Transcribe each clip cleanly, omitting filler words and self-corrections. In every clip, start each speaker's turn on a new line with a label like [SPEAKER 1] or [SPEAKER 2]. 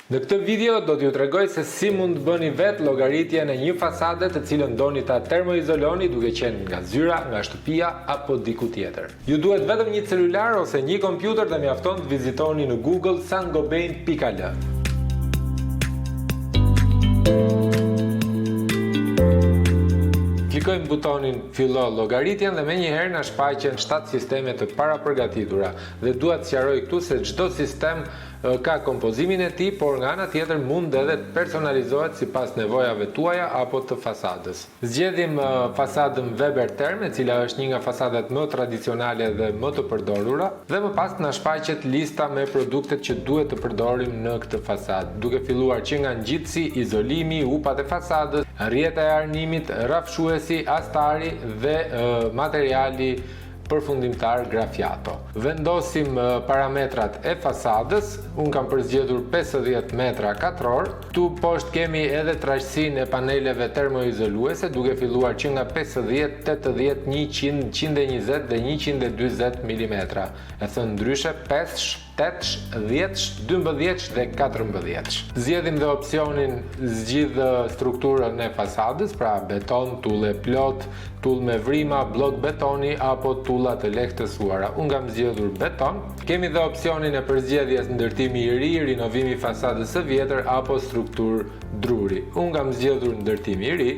[SPEAKER 1] Në këtë video do t'ju tregoj se si mund të bëni vetë llogaritjen e një fasade të cilën doni ta termoizoloni duke qenë nga zyra, nga shtëpia apo diku tjetër. Ju duhet vetëm një celular ose një kompjuter dhe mjafton të vizitoni në Google sangobain.al. Klikojmë butonin fillo llogaritjen dhe menjëherë na shfaqen 7 sisteme të parapërgatitura dhe dua të sqaroj këtu se çdo sistem ka kompozimin e tij, por nga ana tjetër mund edhe të personalizohet sipas nevojave tuaja apo të fasadës. Zgjedhim fasadën Weber Term, e cila është një nga fasadat më tradicionale dhe më të përdorura, dhe më pas na shfaqet lista me produktet që duhet të përdorim në këtë fasadë, duke filluar që nga ngjitësi, izolimi, upat e fasadës, rrjeta e arnimit, rrafshuesi, astari dhe materiali përfundimtar grafiato. Vendosim parametrat e fasadës. Unë kam përzgjedhur 50 metra katror. Tu poshtë kemi edhe trashësinë e paneleve termoizoluese, duke filluar që nga 50, 80, 100, 120 dhe 120 mm. E thënë ndryshe 5, 8, 10, 12 dhe 14. Zgjedhim dhe opsionin zgjidh strukturën e fasadës, pra beton, tulle plot, tull me vrima, blok betoni apo tulla të lehtësuara. Unë kam zgjedhur beton. Kemi dhe opsionin e përzgjedhjes ndërtimi i ri, rinovimi i fasadës së vjetër apo strukturë druri. Unë kam zgjedhur ndërtimi i ri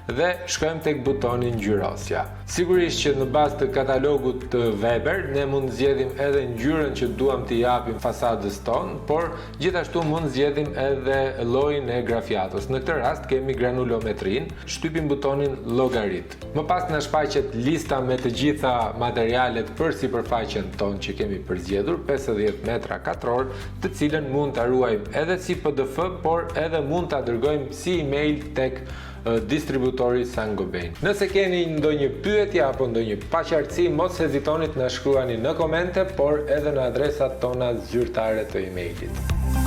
[SPEAKER 1] dhe shkojmë tek butoni ngjyrosja. Sigurisht që në bazë të katalogut të Weber ne mund zgjedhim edhe ngjyrën që duam t'i japim fasadës tonë, por gjithashtu mund zgjedhim edhe llojin e grafiatos. Në këtë rast kemi granulometrin, shtypim butonin llogarit. Më pas na shfaqet lista me të gjitha materialet për sipërfaqen tonë që kemi përzgjedhur, 50 metra katror, të cilën mund ta ruajmë edhe si PDF, por edhe mund ta dërgojmë si email tek distributori Sangobain. Nëse keni ndonjë pyetje apo ndonjë paqartësi, mos hezitoni të na shkruani në komente, por edhe në adresat tona zyrtare të emailit.